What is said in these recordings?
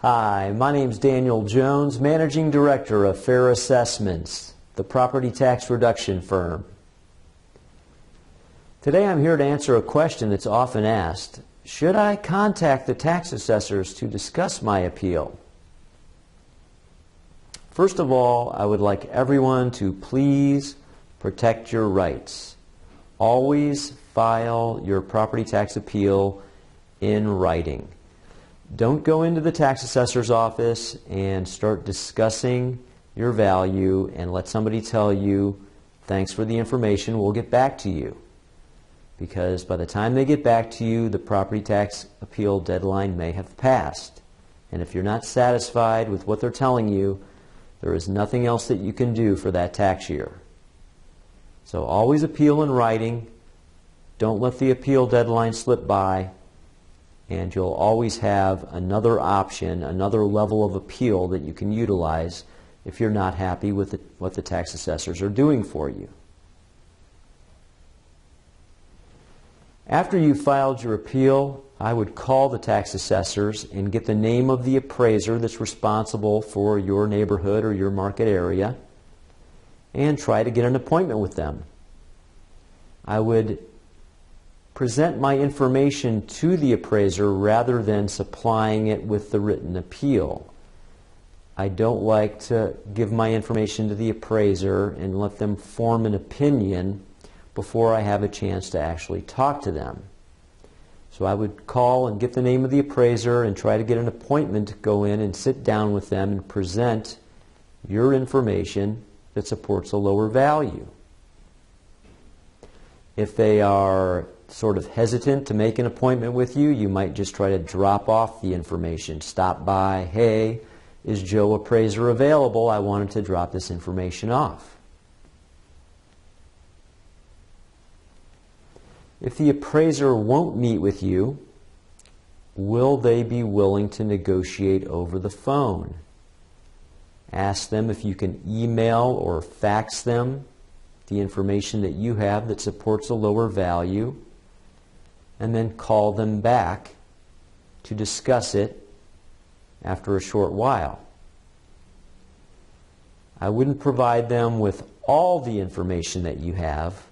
Hi, my name's Daniel Jones, Managing Director of Fair Assessments, the property tax reduction firm. Today I'm here to answer a question that's often asked. Should I contact the tax assessors to discuss my appeal? First of all, I would like everyone to please protect your rights. Always file your property tax appeal in writing. Don't go into the tax assessor's office and start discussing your value and let somebody tell you, thanks for the information, we'll get back to you. Because by the time they get back to you, the property tax appeal deadline may have passed. And if you're not satisfied with what they're telling you, there is nothing else that you can do for that tax year. So always appeal in writing. Don't let the appeal deadline slip by. And you'll always have another option, another level of appeal that you can utilize if you're not happy with what the tax assessors are doing for you. After you've filed your appeal, I would call the tax assessors and get the name of the appraiser that's responsible for your neighborhood or your market area and try to get an appointment with them. I would present my information to the appraiser rather than supplying it with the written appeal. I don't like to give my information to the appraiser and let them form an opinion before I have a chance to actually talk to them. So I would call and get the name of the appraiser and try to get an appointment to go in and sit down with them and present your information that supports a lower value. If they are sort of hesitant to make an appointment with you, you might just try to drop off the information. Stop by, hey, is Joe Appraiser available? I wanted to drop this information off. If the appraiser won't meet with you, will they be willing to negotiate over the phone? Ask them if you can email or fax them the information that you have that supports a lower value, and then call them back to discuss it after a short while. I wouldn't provide them with all the information that you have.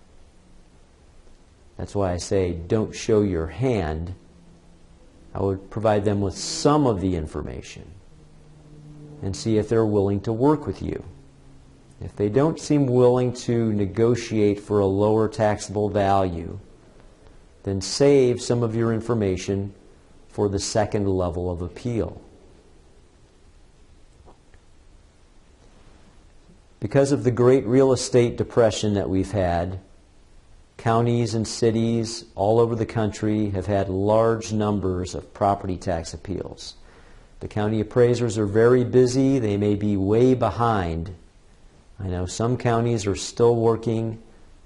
That's why I say don't show your hand. I would provide them with some of the information and see if they're willing to work with you. If they don't seem willing to negotiate for a lower taxable value, then save some of your information for the second level of appeal. Because of the great real estate depression that we've had, counties and cities all over the country have had large numbers of property tax appeals. The county appraisers are very busy. They may be way behind. I know some counties are still working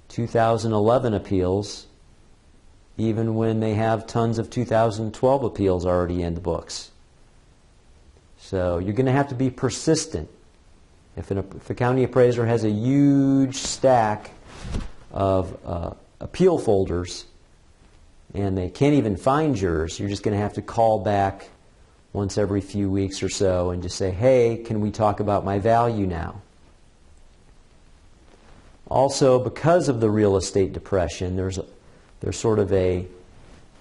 2011 appeals, even when they have tons of 2012 appeals already in the books. So you're going to have to be persistent. If a county appraiser has a huge stack of appeal folders and they can't even find yours, you're just going to have to call back once every few weeks or so and just say, hey, can we talk about my value now? Also, because of the real estate depression, there's sort of a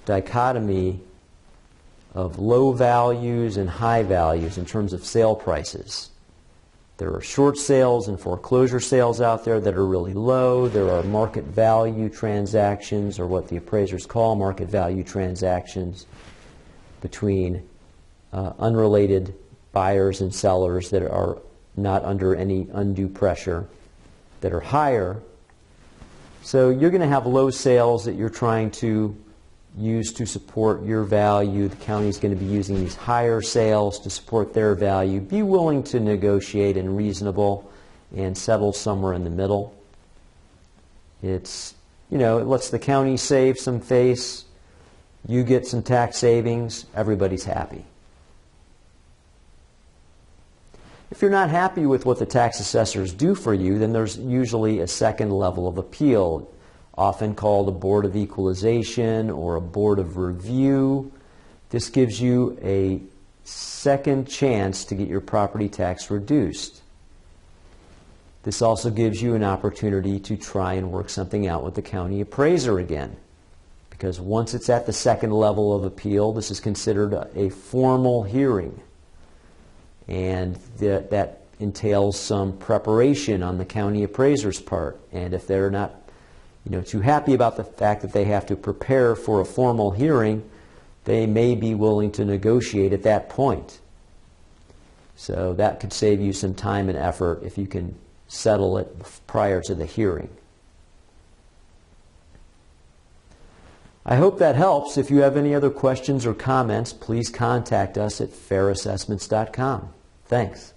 dichotomy of low values and high values in terms of sale prices. There are short sales and foreclosure sales out there that are really low. There are market value transactions, or what the appraisers call market value transactions, between unrelated buyers and sellers that are not under any undue pressure, that are higher. So you're going to have low sales that you're trying to use to support your value. The county's going to be using these higher sales to support their value. Be willing to negotiate and reasonable and settle somewhere in the middle. It lets the county save some face. You get some tax savings. Everybody's happy. If you're not happy with what the tax assessors do for you, then there's usually a second level of appeal, often called a board of equalization or a board of review. This gives you a second chance to get your property tax reduced. This also gives you an opportunity to try and work something out with the county appraiser again. Because once it's at the second level of appeal, this is considered a formal hearing. And that entails some preparation on the county appraiser's part. And if they're not too happy about the fact that they have to prepare for a formal hearing, they may be willing to negotiate at that point. So that could save you some time and effort if you can settle it prior to the hearing. I hope that helps. If you have any other questions or comments, please contact us at fairassessments.com. Thanks.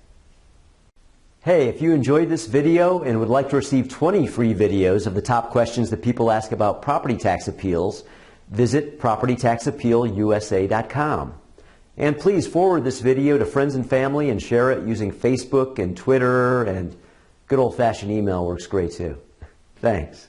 Hey, if you enjoyed this video and would like to receive 20 free videos of the top questions that people ask about property tax appeals, visit propertytaxappealusa.com. And please forward this video to friends and family and share it using Facebook and Twitter, and good old-fashioned email works great too. Thanks.